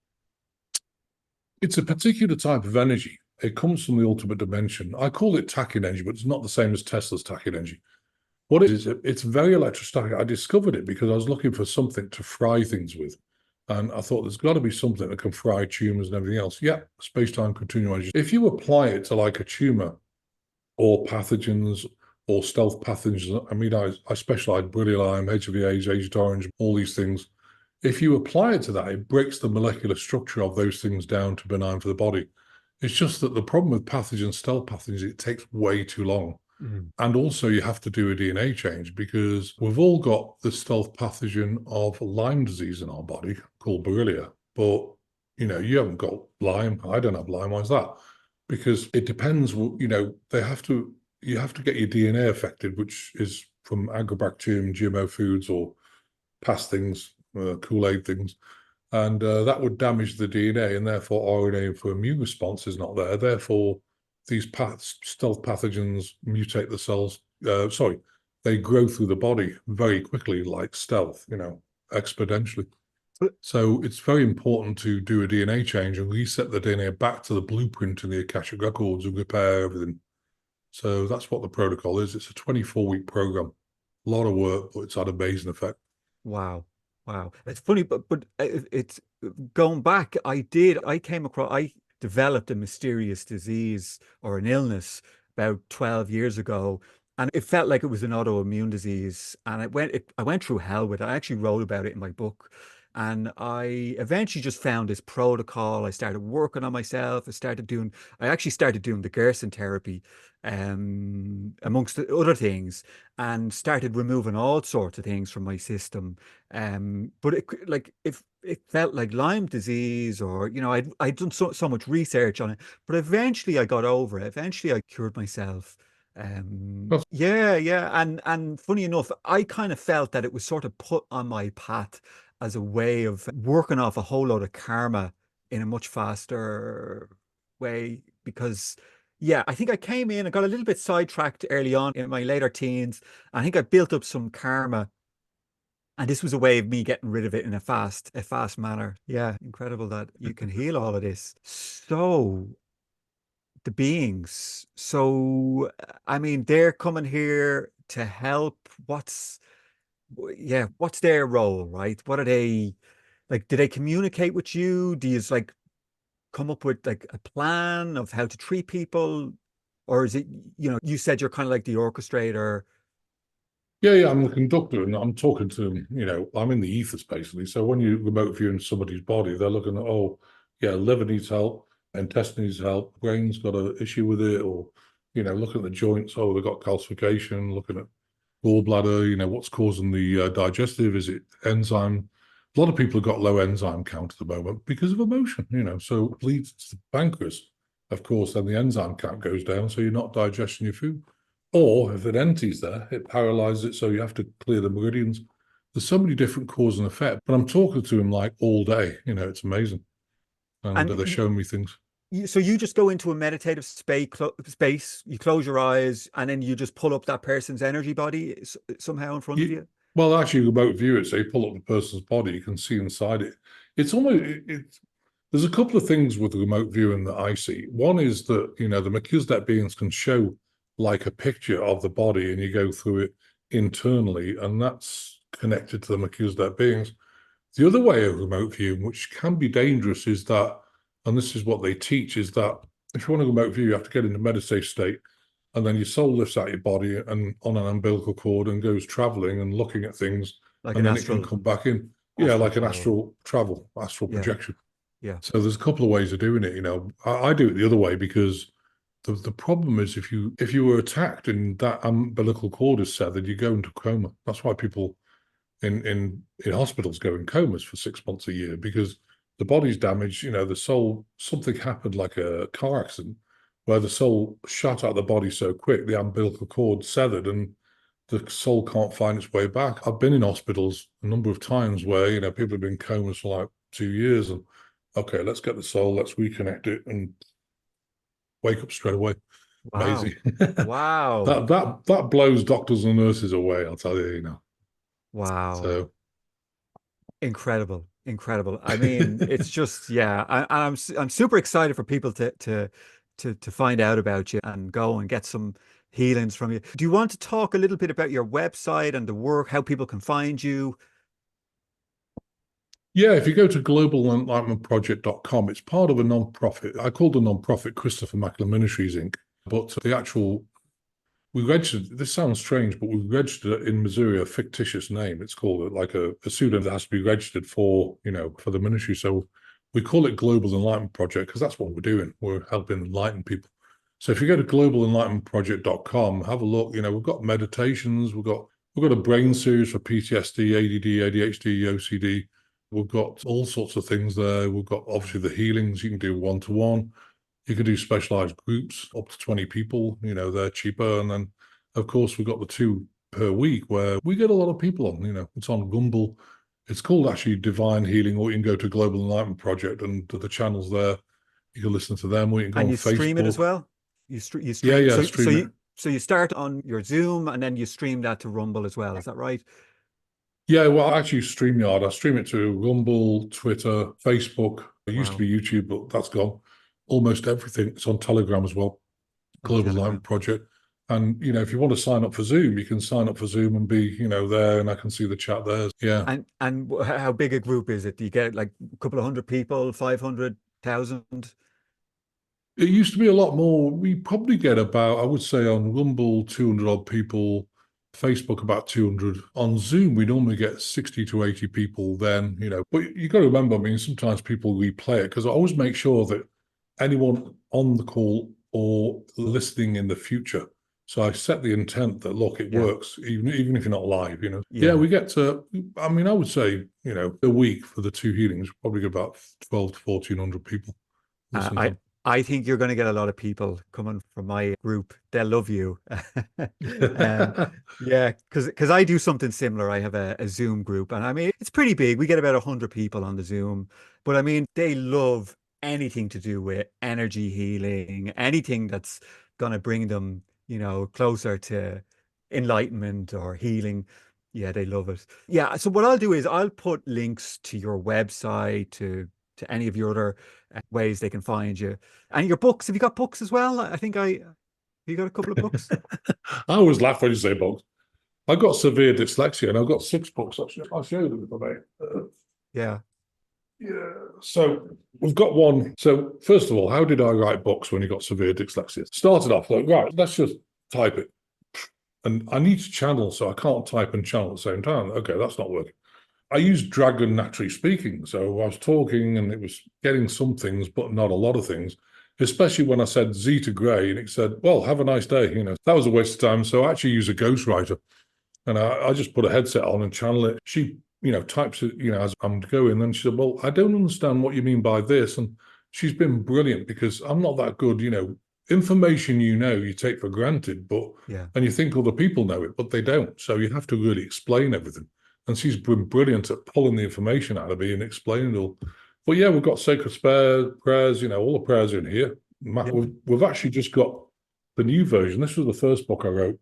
It's a particular type of energy. It comes from the ultimate dimension. I call it tachyon energy, but it's not the same as Tesla's tachyon energy. What it is, it's very electrostatic. I discovered it because I was looking for something to fry things with. And I thought there's got to be something that can fry tumors and everything else. Yeah, space-time continuum energy. If you apply it to like a tumor or pathogens or stealth pathogens, I mean, I specialize in brilliant Lyme, HIV/AIDS, Agent Orange, all these things. If you apply it to that, it breaks the molecular structure of those things down to benign for the body. It's just that the problem with pathogens, stealth pathogens, it takes way too long. And also you have to do a DNA change, because we've all got the stealth pathogen of Lyme disease in our body called Borrelia. But, you haven't got Lyme. I don't have Lyme. Why is that? Because it depends, you have to get your DNA affected, which is from agrobacterium, GMO foods, or past things, Kool-Aid things. And that would damage the DNA, and therefore RNA for immune response is not there. Therefore, these stealth pathogens mutate the cells. They grow through the body very quickly, like stealth, exponentially. So it's very important to do a DNA change and reset the DNA back to the blueprint in the Akashic records and repair everything. So that's what the protocol is. It's a 24-week program. A lot of work, but it's had an amazing effect. Wow. Wow. It's funny, but it's going back. I developed a mysterious disease or an illness about 12 years ago, and it felt like it was an autoimmune disease. And I went through hell with it. I actually wrote about it in my book. And I eventually just found this protocol. I started working on myself. I actually started doing the Gerson therapy, amongst the other things, and started removing all sorts of things from my system. But it felt like Lyme disease, or I'd done so much research on it, but eventually I got over it. Eventually I cured myself. Yeah. And funny enough, I kind of felt that it was sort of put on my path as a way of working off a whole lot of karma in a much faster way. Because yeah, I think I came in, I got a little bit sidetracked early on in my later teens. I think I built up some karma, and this was a way of me getting rid of it in a fast manner. Yeah, incredible that you can heal all of this. So the beings, I mean, they're coming here to help. What's their role, right? What are they like? Do they communicate with you? Do you like come up with like a plan of how to treat people? Or is it, you said you're kind of like the orchestrator? Yeah, I'm the conductor, and I'm talking to them. I'm in the ethers basically. So when you remote view in somebody's body, they're looking at, oh, yeah, liver needs help, intestine needs help, brain's got an issue with it, or looking at the joints, oh, they've got calcification, looking at gallbladder, what's causing the digestive, is it enzyme? A lot of people have got low enzyme count at the moment because of emotion, so it leads to the pancreas. Of course, then the enzyme count goes down, so you're not digesting your food. Or if an entity's there, it paralyzes it, so you have to clear the meridians. There's so many different cause and effect, but I'm talking to him like all day. It's amazing. And they're showing me things. So you just go into a meditative space, you close your eyes, and then you just pull up that person's energy body somehow in front of you? Well, actually, remote view it, so you pull up the person's body, you can see inside it. It's almost, there's a couple of things with remote viewing that I see. One is that, the Melchizedek beings can show like a picture of the body, and you go through it internally, and that's connected to the Melchizedek beings. The other way of remote viewing, which can be dangerous, is that, and this is what they teach, is that if you want to remote view, you have to get in a meditative state, and then your soul lifts out your body and on an umbilical cord and goes traveling and looking at things, like and then it can come back in. Yeah, like an astral travel, astral projection. Yeah. So there's a couple of ways of doing it. I do it the other way because the problem is if you were attacked and that umbilical cord is severed, you go into coma. That's why people in hospitals go in comas for 6 months a year, because the body's damaged. The soul, something happened like a car accident where the soul shot out the body so quick, the umbilical cord severed, and the soul can't find its way back. I've been in hospitals a number of times where people have been in comas for like 2 years, and okay, let's get the soul, let's reconnect it, and wake up straight away. Wow. Amazing. Wow. that blows doctors and nurses away, I'll tell you. Wow. So incredible. I mean, it's just, yeah. I'm super excited for people to find out about you and go and get some healings from you. Do you want to talk a little bit about your website and the work, how people can find you? yeah, if you go to globalenlightenmentproject.com, it's part of a non-profit. I call the non-profit Christopher Macklin Ministries Inc. But we registered, this sounds strange, but we registered in Missouri a fictitious name. It's called like a pseudo that has to be registered for the ministry. So we call it Global Enlightenment Project because that's what we're doing. We're helping enlighten people. So if you go to globalenlightenmentproject.com, have a look. We've got meditations, we've got a brain series for PTSD, ADD, ADHD, OCD. We've got all sorts of things there. We've got obviously the healings. You can do one-to-one. You can do specialized groups up to 20 people. They're cheaper. And then, of course, we've got the 2 per week where we get a lot of people on. It's on Rumble. It's called actually Divine Healing, or you can go to Global Enlightenment Project and the channels there. You can listen to them, or you can go And on you stream it as Facebook. well? You Yeah, stream yeah, so stream it. you start on your Zoom and then you stream that to Rumble as well. Is that right? Yeah, well, actually, StreamYard, I stream it to Rumble, Twitter, Facebook. It used to Wow. be YouTube, but that's gone. Almost everything. It's on Telegram as well, On Global Telegram. Enlightenment Project. And, if you want to sign up for Zoom, you can sign up for Zoom and be, there, and I can see the chat there. Yeah. And how big a group is it? Do you get like a couple of hundred people, 500,000? It used to be a lot more. We probably get about, I would say on Rumble, 200 odd people, Facebook about 200. On Zoom, we normally get 60 to 80 people then, But you got to remember, I mean, sometimes people replay it because I always make sure that anyone on the call or listening in the future. So I set the intent that, look, it works, even if you're not live, Yeah, we get to, I mean, I would say, a week for the two healings, probably get about 12 to 1,400 people listening to them. I think you're going to get a lot of people coming from my group. They'll love you. Yeah, because I do something similar. I have a Zoom group, and I mean, it's pretty big. We get about 100 people on the Zoom, but I mean, they love anything to do with energy healing, anything that's going to bring them, closer to enlightenment or healing. Yeah, they love it. Yeah, so what I'll do is I'll put links to your website, to any of your other ways they can find you. And your books, have you got books as well? You got a couple of books? I always laugh when you say books. I've got severe dyslexia and I've got 6 books, actually. I'll show you them if I may. Yeah. Yeah. So we've got one. So first of all, how did I write books when you got severe dyslexia? Started off like, right, let's just type it. And I need to channel, so I can't type and channel at the same time. Okay, that's not working. I used Dragon naturally speaking. So I was talking and it was getting some things, but not a lot of things, especially when I said Z to Gray and it said, well, have a nice day. That was a waste of time. So I actually use a ghostwriter and I just put a headset on and channel it. She, types it, as I'm going. Then she said, well, I don't understand what you mean by this. And she's been brilliant because I'm not that good, information, you take for granted, but, and you think other people know it, but they don't. So you have to really explain everything. And she's been brilliant at pulling the information out of me and explaining it all. But yeah, we've got sacred prayers, all the prayers are in here. We've actually just got the new version. This was the first book I wrote,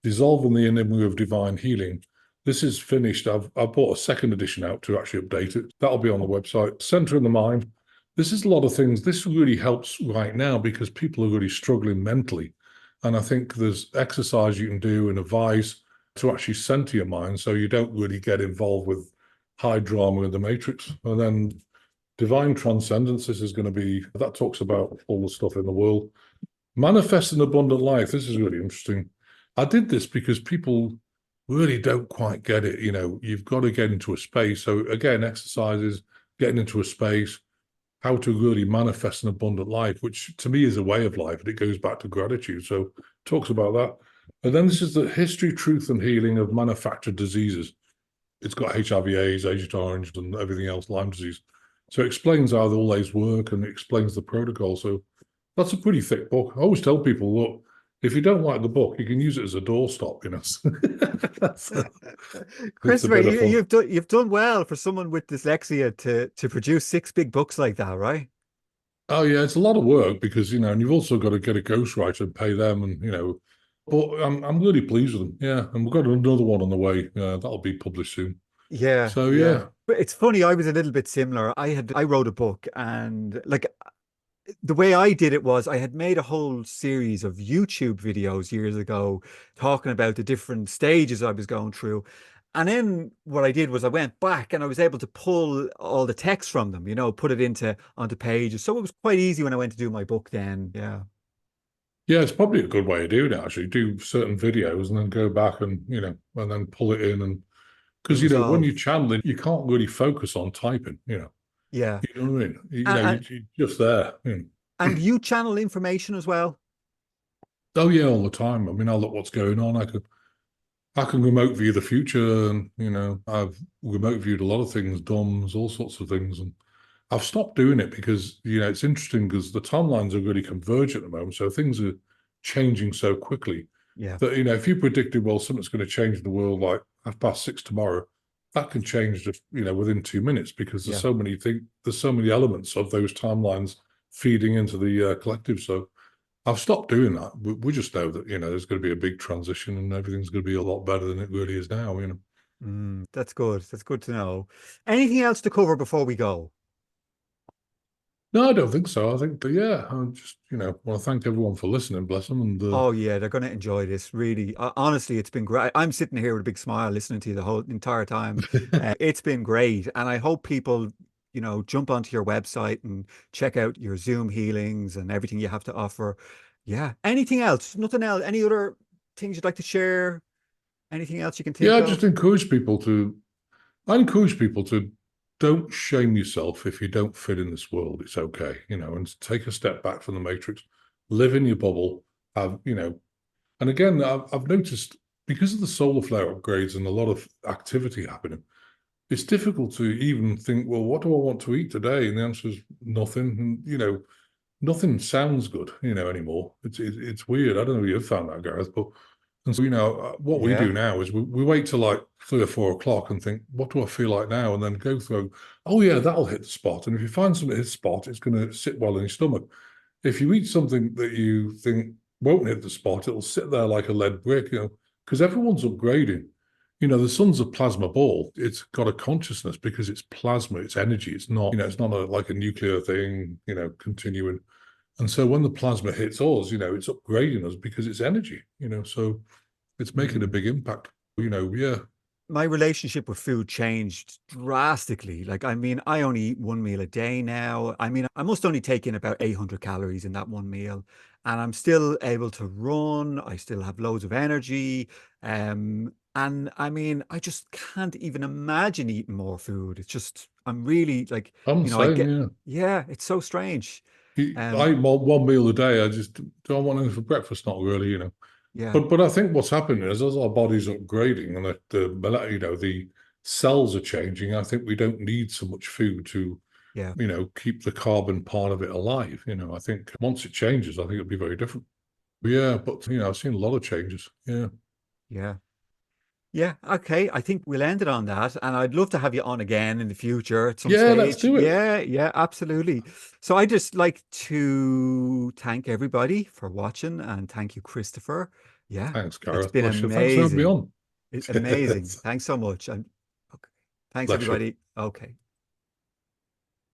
Dissolving the Enigma of Divine Healing. This is finished. I've bought a second edition out to actually update it. That'll be on the website. Center in the Mind. This is a lot of things. This really helps right now because people are really struggling mentally. And I think there's exercise you can do and advice to actually center your mind so you don't really get involved with high drama in the matrix. And then divine transcendence, this is going to be, that talks about all the stuff in the world. Manifest an abundant life. This is really interesting. I did this because people really don't quite get it. You've got to get into a space. So again, exercises, getting into a space, how to really manifest an abundant life, which to me is a way of life. And it goes back to gratitude. So talks about that. And then this is the history, truth, and healing of manufactured diseases. It's got HIV/AIDS, Agent Orange, and everything else, Lyme disease. So it explains how all these work and it explains the protocol. So that's a pretty thick book. I always tell people, look, if you don't like the book, you can use it as a doorstop, Christopher, you've done well for someone with dyslexia to produce 6 big books like that, right? Oh yeah, it's a lot of work because and you've also got to get a ghostwriter and pay them, and But I'm really pleased with them. Yeah, and we've got another one on the way. That'll be published soon. Yeah. So yeah. But it's funny, I was a little bit similar. I wrote a book, and like the way I did it was I had made a whole series of YouTube videos years ago talking about the different stages I was going through. And then what I did was I went back and I was able to pull all the text from them, put it onto pages. So it was quite easy when I went to do my book then. Yeah. Yeah, it's probably a good way of doing it, actually. Do certain videos and then go back and, and then pull it in. And because, when you're channeling, you can't really focus on typing, Yeah. You know what I mean? You're just there. And you channel information as well? Oh, yeah, all the time. I mean, I look what's going on. I can remote view the future and, I've remote viewed a lot of things, DOMs, all sorts of things. And I've stopped doing it because, it's interesting because the timelines are really convergent at the moment. So things are changing so quickly that, if you predicted, well, something's going to change in the world like 6:30 tomorrow, that can change just, within 2 minutes, because there's Yeah. so many things, there's so many elements of those timelines feeding into the collective. So I've stopped doing that. We just know that, there's going to be a big transition and everything's going to be a lot better than it really is now, That's good. That's good to know. Anything else to cover before we go? No, I don't think so. I think, yeah, I just, want to thank everyone for listening, bless them. And Oh yeah, they're going to enjoy this. Really, honestly, it's been great. I'm sitting here with a big smile listening to you the whole entire time. It's been great, and I hope people, jump onto your website and check out your Zoom healings and everything you have to offer. Yeah. Anything else? Nothing else? Any other things you'd like to share? Anything else you can yeah, think I of? just encourage people to, I encourage people to don't shame yourself if you don't fit in this world. It's okay, and to take a step back from the matrix, live in your bubble, have, and again, I've noticed, because of the solar flare upgrades and a lot of activity happening, it's difficult to even think, well, what do I want to eat today? And the answer is nothing. And, nothing sounds good, anymore. It's weird. I don't know if you've found that, Gareth, but and so, what we Yeah. do now is we wait till like 3 or 4 o'clock and think, what do I feel like now? And then go through, oh yeah, that'll hit the spot. And if you find something that hits the spot, it's going to sit well in your stomach. If you eat something that you think won't hit the spot, it'll sit there like a lead brick, because everyone's upgrading. The sun's a plasma ball. It's got a consciousness because it's plasma, it's energy. It's not, it's not like a nuclear thing, continuing. And so when the plasma hits us, it's upgrading us because it's energy, so it's making a big impact, yeah. My relationship with food changed drastically. Like, I mean, I only eat one meal a day now. I mean, I must only take in about 800 calories in that one meal, and I'm still able to run. I still have loads of energy. And I mean, I just can't even imagine eating more food. It's just, I'm really like, I'm the I same, get, yeah. yeah, it's so strange. I Um, eat one meal a day. I just don't want anything for breakfast, not really, yeah, But I think what's happening is, as our body's upgrading and the cells are changing, I think we don't need so much food to, yeah, keep the carbon part of it alive. I think once it changes, I think it'll be very different. Yeah, but I've seen a lot of changes. Yeah. yeah. Yeah, okay. I think we'll end it on that. And I'd love to have you on again in the future at some Yeah, let's stage. do it. Yeah, yeah, absolutely. So I just like to thank everybody for watching and thank you, Christopher. Yeah, Thanks, it's Gareth. been Bless you. Thanks for having me amazing. on. Amazing. Thanks so much. And okay. Thanks, Bless you. everybody. Okay.